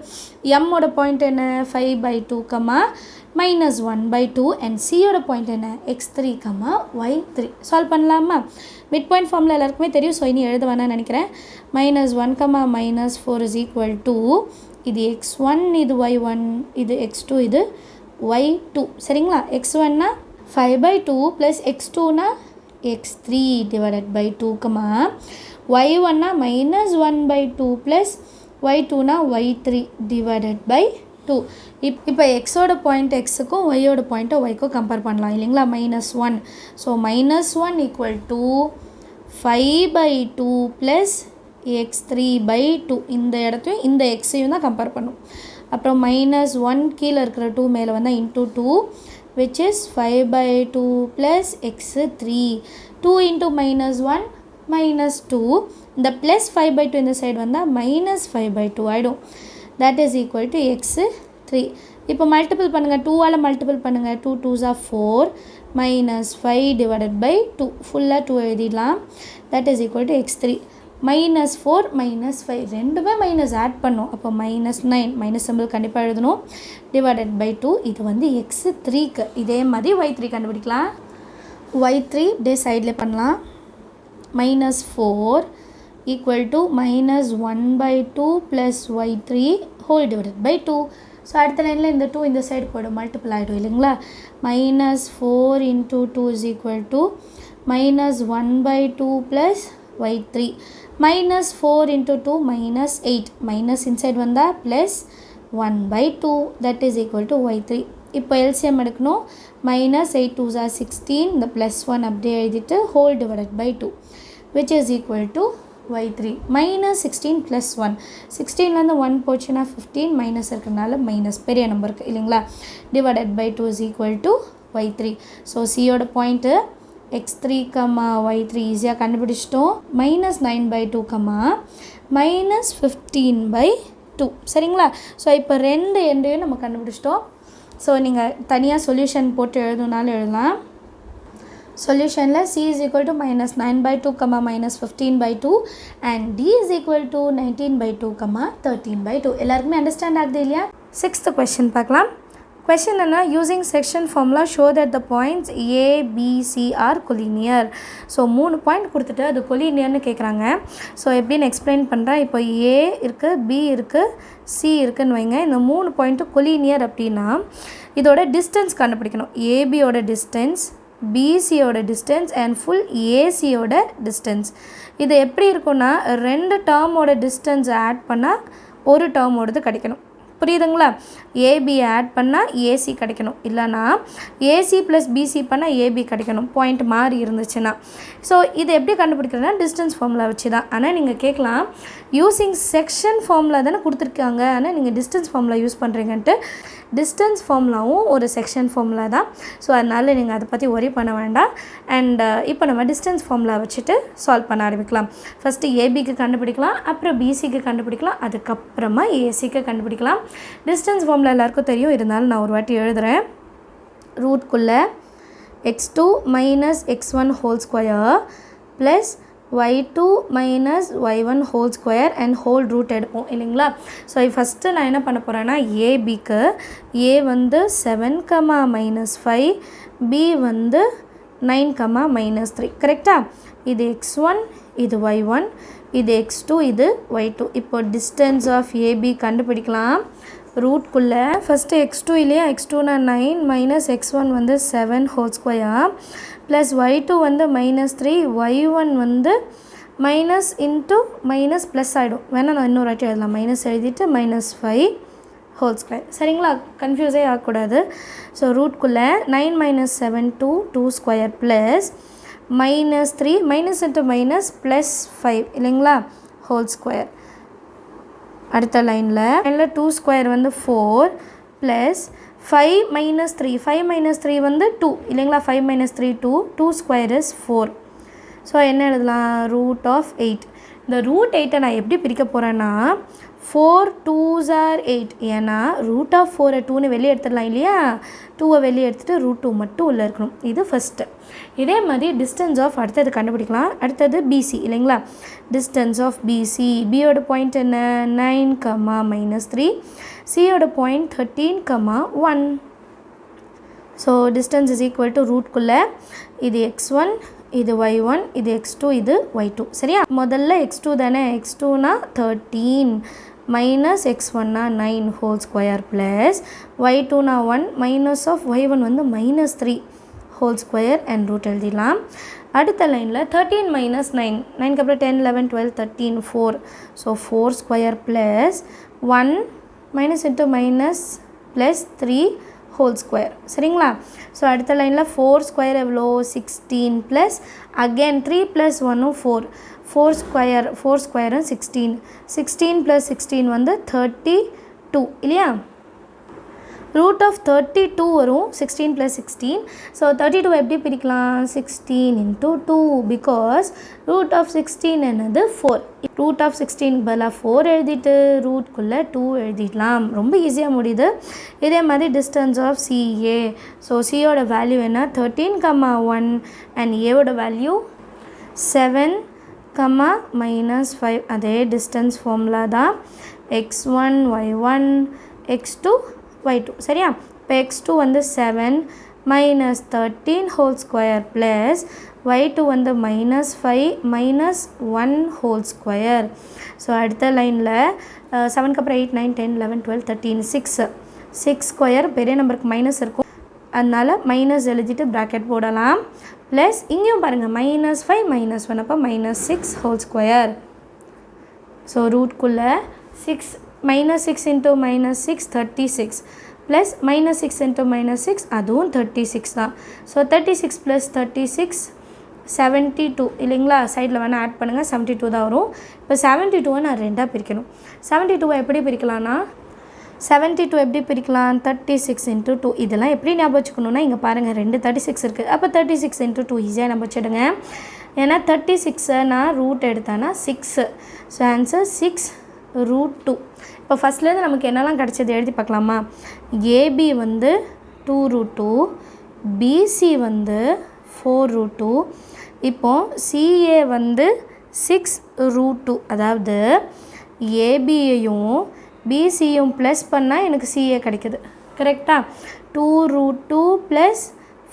[SPEAKER 1] எம்மோட பாயிண்ட் என்ன, 5/2, -1/2. அண்ட் சியோட பாயிண்ட் என்ன, x3, y3. சால்வ் பண்ணலாமா. மிட் பாயிண்ட் ஃபார்மில் எல்லாருக்குமே தெரியும், ஸோ இனி எழுத வேணாம்னு நினைக்கிறேன். -1, -4 is equal to இது x1, இது y1, இது x2, இது y2 சரிங்களா. x1னா 5/2 ப்ளஸ் x2னா x3 டிவைடட் பை 2, y1னா -1/2 ப்ளஸ் y2னா y3 டிவைடட் பை 2. இப்போ எக்ஸோட பாயிண்ட் எக்ஸுக்கும் ஒய்யோட பாயிண்ட்டை ஒய்க்கும் கம்பேர் பண்ணலாம் இல்லைங்களா. -1. So -1 equal to 5/2 plus x3/2. இந்த இடத்தையும் இந்த எக்ஸையும் தான் கம்பேர் பண்ணும். அப்புறம் -1 கீழே இருக்கிற 2 மேலே வந்தால் into 2 which is 5/2 plus x3. 2 into -1 -2. இந்த plus 5/2 இந்த சைடு வந்தால் -5/2 ஆகிடும். that is equal to x3. இப்போ மல்டிபிள் பண்ணுங்கள், 2ஆல் மல்டிபிள் பண்ணுங்கள். 2 2s are 4 -5 divided by 2 ஃபுல்லாக 2 எழுதிடலாம். that is equal to x3. -4 -5 ரெண்டுமே மைனஸ் ஆட் பண்ணோம். அப்போ -9 மைனஸ் சிம்பிள் கண்டிப்பாக எழுதணும். டிவைடட் பை 2 இது வந்து x3க்கு. இதே மாதிரி y3 கண்டுபிடிக்கலாம். y3 டே சைடில் பண்ணலாம். -4 equal to -1/2 plus y3 whole divided by 2. So அடுத்த லைனில் இந்த 2 இந்த சைடு போய்டும், மல்டிபிள் ஆகிடும் இல்லைங்களா. -4 into 2 is equal to -1/2 plus y3. -4 into 2 -8. Minus inside வந்தால் plus 1/2 that is equal to y3. இப்போ எல்சிஎம் எடுக்கணும். -8 2s are 16. இந்த +1 அப்படியே எழுதிட்டு whole divided by 2 which is equal to y3. -16 plus 1. 16லேருந்து 1 போச்சுன்னா 15, மைனஸ் இருக்கிறதுனால மைனஸ் பெரிய நம்பருக்கு இல்லைங்களா. Divided by 2 is equal to y3. So சியோட பாயிண்ட்டு x3, y3 ஈஸியாக கண்டுபிடிச்சிட்டோம். -9/2, -15/2 சரிங்களா. ஸோ இப்போ ரெண்டு எண்டையும் நம்ம கண்டுபிடிச்சிட்டோம். ஸோ நீங்கள் தனியாக சொல்யூஷன் போட்டு எழுதுனாலும் எழுதலாம். சொல்யூஷனில் c is equal to -9/2, -15/2 and d is equal to 19/2, 13/2. எல்லாருக்குமே அண்டர்ஸ்டாண்ட் ஆகுது இல்லையா. 6th question பார்க்கலாம். question என்ன, using section formula show that the points a b c R collinear. So 3 point கொடுத்துட்டு அது கொலினியர்னு கேட்குறாங்க. ஸோ எப்படின்னு எக்ஸ்பிளைன் பண்ணுறேன். இப்போ a இருக்குது, b இருக்குது, c இருக்குதுன்னு வைங்க. இந்த 3 பாயிண்ட்டு கொலினியர் அப்படின்னா இதோட டிஸ்டன்ஸ் கண்டுபிடிக்கணும். ஏபியோட டிஸ்டன்ஸ், பிசியோட டிஸ்டன்ஸ் அண்ட் ஃபுல் ஏசியோட டிஸ்டன்ஸ். இது எப்படி இருக்குன்னா 2 டேர்மோட டிஸ்டன்ஸ் ஆட் பண்ணால் ஒரு டேர்மோடது கிடைக்கணும். புரியுதுங்களா. ஏபி ஆட் பண்ணால் ஏசி கிடைக்கணும், இல்லைனா ஏசி ப்ளஸ் பிசி பண்ணால் ஏபி கிடைக்கணும், பாயிண்ட் மாறி இருந்துச்சுன்னா. ஸோ இது எப்படி கண்டுபிடிக்கிறதுனா டிஸ்டன்ஸ் ஃபார்முலா வச்சு தான். ஆனால் நீங்கள் கேட்கலாம் யூஸிங் செக்ஷன் ஃபார்முலா தானே கொடுத்துருக்காங்க, ஆனால் நீங்கள் டிஸ்டன்ஸ் ஃபார்முலா யூஸ் பண்ணுறீங்கன்ட்டு. டிஸ்டன்ஸ் ஃபார்முலாவும் ஒரு செக்ஷன் ஃபார்முலா தான். ஸோ அதனால் நீங்கள் அதை பற்றி ஒரி பண்ண வேண்டாம். அண்ட் இப்போ நம்ம டிஸ்டன்ஸ் ஃபார்முலா வச்சுட்டு சால்வ் பண்ண ஆரம்பிக்கலாம். ஃபஸ்ட்டு ஏபிக்கு கண்டுபிடிக்கலாம், அப்புறம் பிசிக்கு கண்டுபிடிக்கலாம், அதுக்கப்புறமா ஏசிக்கு கண்டுபிடிக்கலாம். டிஸ்டன்ஸ் ஃபார்முலா எல்லாருக்கும் தெரியும், இருந்தாலும் நான் ஒரு வாட்டி எழுதுகிறேன். ரூட்குள்ளே x2 minus x1 whole square plus y2 minus y1 whole square and whole root எடுப்போம் இல்லைங்களா. ஸோ ஃபஸ்ட்டு நான் என்ன பண்ண போகிறேன்னா ஏபிக்கு a வந்து 7, -5, b வந்து 9, -3 கரெக்டாக. இது x1, இது y1, இது x2, இது y2. இப்போ டிஸ்டன்ஸ் ஆஃப் ஏபி கண்டுபிடிக்கலாம். ரூட்குள்ளே ஃபஸ்ட்டு x2 இல்லையா, x2னா 9 மைனஸ் x1 வந்து 7 ஹோல் ஸ்கொயர் ப்ளஸ் y2 வந்து -3, y1 வந்து மைனஸ் இன்ட்டு மைனஸ் ப்ளஸ் ஆகிடும். வேணால் நான் இன்னொரு வாட்டி எழுதலாம். மைனஸ் எழுதிட்டு -5 ஹோல் ஸ்கொயர் சரிங்களா, கன்ஃபியூஸே ஆகக்கூடாது. ஸோ ரூட்குள்ளே 9 - 7 2 square plus -3 minus into minus plus 5 இல்லைங்களா ஹோல் ஸ்கொயர். அடுத்த லைனில் 2 ஸ்கொயர் வந்து 4 ப்ளஸ் 5 - 3 5 - 3 வந்து 2 இல்லைங்களா. 5 - 3 2 ஸ்கொயர் இஸ் 4. ஸோ என்ன எழுதலாம், ரூட் ஆஃப் 8. இந்த ரூட் 8 நான் எப்படி பிரிக்க போகிறேன்னா 4 2s are 8. ஏன்னா ரூட் ஆஃப் 4 2ன்னு வெளியே எடுத்துடலாம் இல்லையா. 2 வெளியே எடுத்துகிட்டு ரூட் 2 மட்டும் உள்ளே இருக்கணும். இது ஃபஸ்ட்டு. இதே மாதிரி டிஸ்டன்ஸ் ஆஃப் அடுத்தது கண்டுபிடிக்கலாம். அடுத்தது பிசி இல்லைங்களா. டிஸ்டன்ஸ் ஆஃப் பிசி, பியோட பாயிண்ட் என்ன 9, -3, சியோட point 13, 1. So distance is equal to ரூட்குள்ளே இது x1, இது y1, இது x2, இது y2 சரியா. முதல்ல x2 தானே, x2னா 13 மைனஸ் x1னா 9 ஹோல் ஸ்கொயர் ப்ளஸ் y2னா 1 மைனஸ் ஆஃப் y1 வந்து -3 ஹோல் ஸ்கொயர் அண்ட் ரூட் எழுதிடலாம். அடுத்த லைனில் 13 - 9 9க்கு அப்புறம் 10 11 12 13 4. So 4 square plus 1 minus into minus plus 3 whole square சரிங்களா. ஸோ அடுத்த லைனில் 4 ஸ்கொயர் எவ்வளோ 16 ப்ளஸ் அகெயின் 3 + 1 4 ஸ்கொயரும் 16 16 + 16 வந்து 32 2 இல்லையா root of 32 வரும் 16 plus 16 so 32 எப்படி பிரிக்கலாம் 16 into 2 because root of 16 என்னது 4 root of 16 பதிலா 4 எழுதிட்டு root குள்ள 2 எழுதிடலாம் ரொம்ப ஈஸியாக முடியுது இதே மாதிரி distance of CA so C ஓட வேல்யூ என்ன 13,1 and A ஓட வேல்யூ 7, -5 அதே distance formula தான் x1 y1 x2 y2 சரியா இப்போ x2 வந்து 7 minus 13 whole square plus y2 வந்து -5 minus 1 whole square ஸோ அடுத்த லைனில் 7க்கு அப்புறம் 8 9 10 11 12 13 6 ஸ்கொயர் பெரிய நம்பருக்கு மைனஸ் இருக்கும் அதனால் மைனஸ் எழுதிட்டு ப்ராக்கெட் போடலாம் ப்ளஸ் இங்கேயும் பாருங்கள் -5 -1 அப்போ -6 whole square so ரூட்குள்ளே 6 -6 into -6 36 plus -6 into -6 அதுவும் 36 தான் ஸோ 36 plus 36 72 இல்லைங்களா சைடில் வேணால் ஆட் பண்ணுங்கள் 72 தான் வரும் இப்போ 72 நான் ரெண்டாக பிரிக்கணும் 72 எப்படி பிரிக்கலாம்னா 72 எப்படி பிரிக்கலாம் 36 into 2 இதெல்லாம் எப்படி ஞாபகம் வச்சுக்கணுன்னா இங்கே பாருங்கள் 2 36 இருக்குது அப்போ 36 into 2 ஈஸியாக ஞாபகம் வச்சுடுங்க ஏன்னா 36 நான் ரூட் எடுத்தேன்னா 6 ஸோ ஆன்சர் 6 root 2 இப்போ ஃபஸ்ட்லேருந்து நமக்கு என்னெல்லாம் கிடச்சது எழுதி பார்க்கலாமா ஏபி வந்து 2 root 2 பிசி வந்து 4 root 2 இப்போது சிஏ வந்து 6 root 2 அதாவது ஏபியையும் பிசியும் ப்ளஸ் பண்ணால் எனக்கு சிஏ கிடைக்குது கரெக்டாக 2 root 2 plus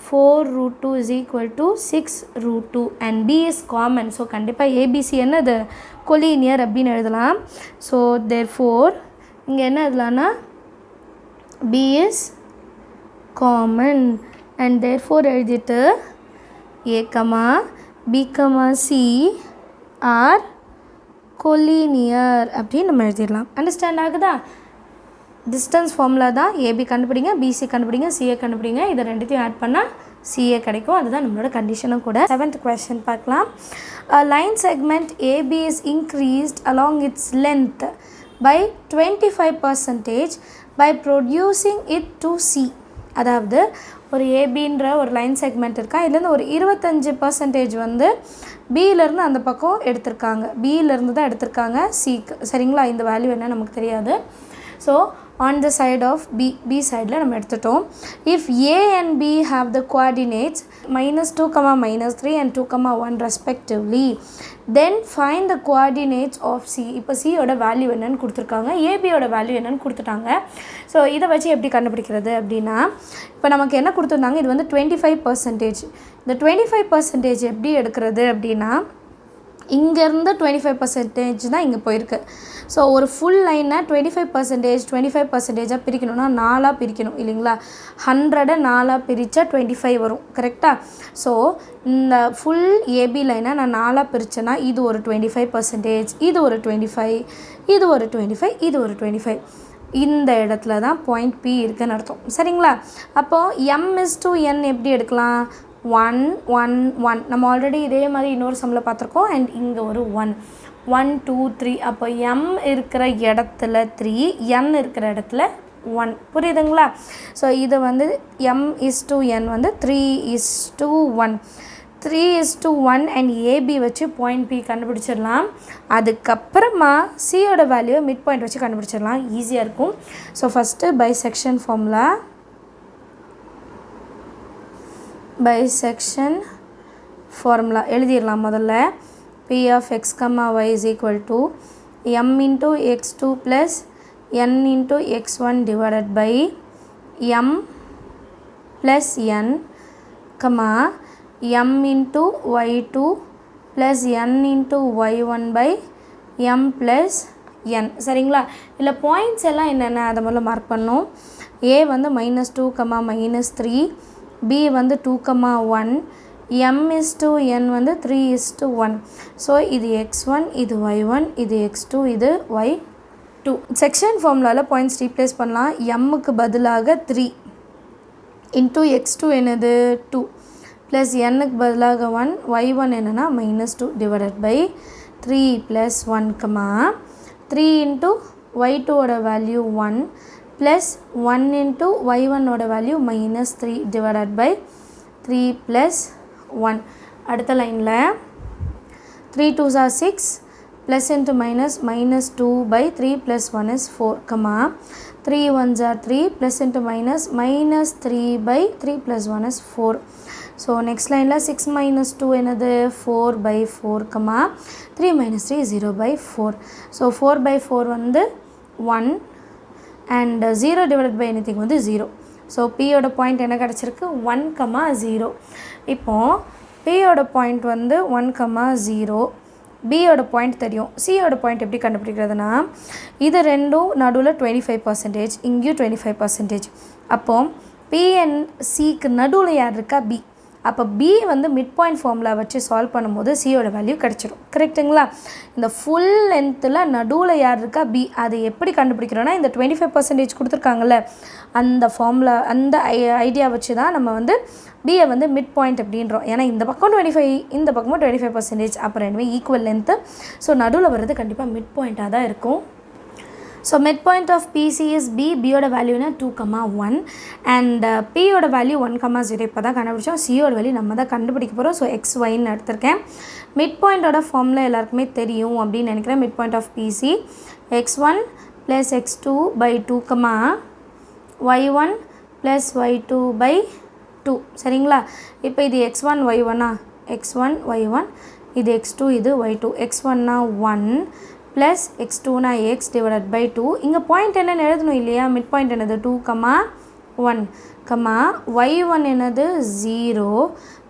[SPEAKER 1] 4 root 2 is equal to 6 root 2 and B is common so கண்டிப்பாக ஏபிசி என்னது கொலீனியர் அப்படின்னு எழுதலாம் ஸோ therefore இங்கே என்ன எழுதலாம்னா B is common and therefore எழுதிட்டு A, B, C are collinear அப்படின்னு நம்ம எழுதிடலாம் அண்டர்ஸ்டாண்ட் ஆகுதா டிஸ்டன்ஸ் ஃபார்முலா தான் ஏபி கண்டுபிடிங்க பிசி கண்டுபிடிங்க சிஏ கண்டுபிடிங்க இதை ரெண்டுத்தையும் ஆட் பண்ணால் சிஏ கிடைக்கும் அதுதான் நம்மளோட கண்டிஷனும் கூட 7th question பார்க்கலாம் line segment AB is increased along its length by 25% by producing it to C அதாவது ஒரு ஏபின்ற ஒரு லைன் செக்மெண்ட் இருக்கா இதுலேருந்து ஒரு 25% வந்து பியிலேருந்து அந்த பக்கம் எடுத்திருக்காங்க பியிலேருந்து தான் எடுத்திருக்காங்க சிக்கு சரிங்களா இந்த வேல்யூ என்ன நமக்கு தெரியாது so on the side of B side நம்ம எடுத்துட்டோம் if A and B have the coordinates -2, -3 and 2, 1 respectively then find the coordinates of C இப்போ C ஓட வேல்யூ என்னன்னு கொடுத்துருக்காங்க AB ஓட வேல்யூ என்னன்னு கொடுத்துட்டாங்க ஸோ இதை வச்சு எப்படி கண்டுபிடிக்கிறது அப்படின்னா இப்போ நமக்கு என்ன கொடுத்துருந்தாங்க இது வந்து 25% இந்த 25% எப்படி எடுக்கிறது அப்படின்னா இங்கேருந்து 25% தான் இங்கே போயிருக்கு ஸோ ஒரு ஃபுல் லைனை 25% பிரிக்கணும்னா 4ஆக பிரிக்கணும் இல்லைங்களா 100 4ஆக பிரித்தா 25 வரும் கரெக்டாக ஸோ இந்த ஃபுல் ஏபி லைனை நான் 4ஆக பிரித்தேன்னா இது ஒரு 25% இது ஒரு 25 இது ஒரு 25 இது ஒரு 25 இந்த இடத்துல தான் பாயிண்ட் பி இருக்குன்னு அர்த்தம் சரிங்களா அப்போது m/n எப்படி எடுக்கலாம் 1 1 1 நம்ம ஆல்ரெடி இதே மாதிரி இன்னொரு சம்மில் பார்த்துருக்கோம் அண்ட் இங்கே ஒரு 1 1 2 3 அப்போ m இருக்கிற இடத்துல 3 n இருக்கிற இடத்துல 1 புரியுதுங்களா ஸோ இதை வந்து m/n வந்து 3:1 3:1 அண்ட் ஏபி வச்சு பாயிண்ட் பி கண்டுபிடிச்சிடலாம் அதுக்கப்புறமா சியோட வேல்யூ மிட் பாயிண்ட் வச்சு கண்டுபிடிச்சிடலாம் ஈஸியாக இருக்கும் so first bisection formula bisection formula எழுதிடலாம் முதல்ல P of x, y is equal to m into x2 plus n into x1 divided by m plus n, m into y2 plus n into y1 by m plus n சரிங்களா இல்லை points எல்லாம் என்னென்ன அதை முதல்ல mark பண்ணோம் A வந்து -2, -3 B வந்து 2, 1 m/n வந்து 3:1 ஸோ இது x1 இது y1 இது x2 இது y2 செக்ஷன் ஃபார்முலாவில் பாயிண்ட்ஸ் ரீப்ளேஸ் பண்ணலாம் எம்முக்கு பதிலாக 3 இன்ட்டு x2 என்னது 2 ப்ளஸ் n-க்கு பதிலாக 1 y1 என்னென்னா -2 டிவைடட் பை 3 + 1, 3 into y2 ஓட வேல்யூ 1 ப்ளஸ் 1 இன்ட்டு y1 ஓட value minus 3 divided by 3 plus 1. அடுத்த லைனில் 3 2s are 6 plus into minus minus 2 by 3 plus 1 is 4 comma 3 1s are 3 plus into minus minus 3 by 3 plus 1 is 4. So next line la 6 minus 2 enadhu 4 by 4 comma 3 minus 3 0 by 4. So 4 by 4 வந்து 1 and 0 divided by anything வந்து 0. So P ஓட point என்ன கிடச்சிருக்கு 1, 0. இப்போ P ஓட point வந்து 1, 0. B ஓட point தெரியும். C ஓட பாயிண்ட் எப்படி கண்டுபிடிக்கிறதுனா இது ரெண்டும் நடுவில் 25%, இங்கேயும் 25%. அப்போ P and Cக்கு நடுவில் யார் இருக்கா B. அப்போ B வந்து மிட் பாயிண்ட் ஃபார்முலா வச்சு சால்வ் பண்ணும்போது சியோட வேல்யூ கிடச்சிடும். கரெக்டுங்களா? இந்த ஃபுல் லென்த்தில் நடுவில் யார் இருக்கா B. அது எப்படி கண்டுபிடிக்கிறோன்னா இந்த 25% கொடுத்துருக்காங்கல்ல அந்த ஃபார்முலா அந்த ஐடியா வச்சு தான் நம்ம வந்து பியை வந்து மிட் பாயிண்ட் அப்படின்றோம். ஏன்னா இந்த பக்கம் 25 இந்த பக்கமும் 25%. அப்புறம் ரெண்டுமே ஈக்குவல் லென்த்து. ஸோ நடுவில் வர்றது கண்டிப்பாக மிட் பாயிண்ட்டாக தான் இருக்கும். So mid point of BC is P. பியோட வேல்யூனா 2, 1 அண்ட் பியோட வேல்யூ 1, 0 இப்போ தான் கண்டுபிடிச்சோம். சியோட வேல்யூ நம்ம தான் கண்டுபிடிக்க போகிறோம். ஸோ XYன்னு எடுத்திருக்கேன். மிட் பாயிண்டோட ஃபார்முலா எல்லாருக்குமே தெரியும் அப்படின்னு நினைக்கிறேன். Mid point of BC x1 + x2 by 2, y1 + y2 by 2. சரிங்களா? இப்போ இது x1 y1 x1 y1 இது x2 இது y2. x1னா 1 ப்ளஸ் x2னா x டிவைடட் பை 2. இங்கே பாயிண்ட் என்னென்னு எழுதணும் இல்லையா? மிட் பாயிண்ட் என்னது 2, 1 y1 என்னது 0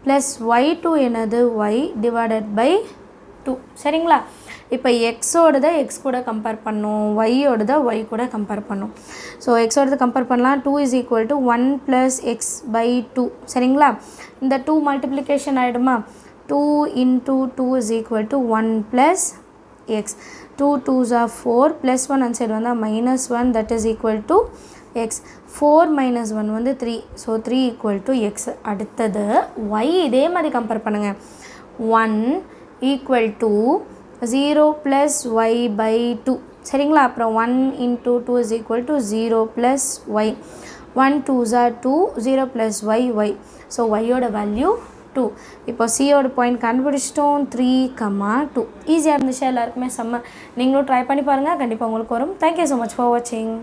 [SPEAKER 1] ப்ளஸ் y2 என்னது y டிவைடட் பை 2. சரிங்களா? இப்போ எக்ஸோடத எக்ஸ் கூட கம்பேர் பண்ணும், ஒய்யோடத ஒய் கூட கம்பேர் பண்ணும். ஸோ எக்ஸோடது கம்பேர் பண்ணலாம். 2 = 1 + x by 2. சரிங்களா? இந்த 2 மல்டிப்ளிகேஷன் ஆகிடுமா? 2 × 2 = 1 + x. 2 2s are 4 + 1 அந்த சைடு வந்தால் -1 that is equal to x. 4 - 1 வந்து 3. So 3 = x. அடுத்தது y இதே மாதிரி கம்பேர் பண்ணுங்கள். 1 = 0 + y by 2. சரிங்களா? அப்புறம் 1 × 2 = 0 + y. 1 2s are 2 0 + y. So ஒய்யோட வேல்யூ 2. இப்போ சியோட பாயிண்ட் கண்டுபிடிச்சிட்டோம். 3, 2. ஈஸியாக இருந்துச்சு எல்லாருக்குமே. செம்ம. நீங்களும் ட்ரை பண்ணி பாருங்கள். கண்டிப்பாக உங்களுக்கு வரும். தேங்க்யூ ஸோ மச் ஃபார் வாட்சிங்.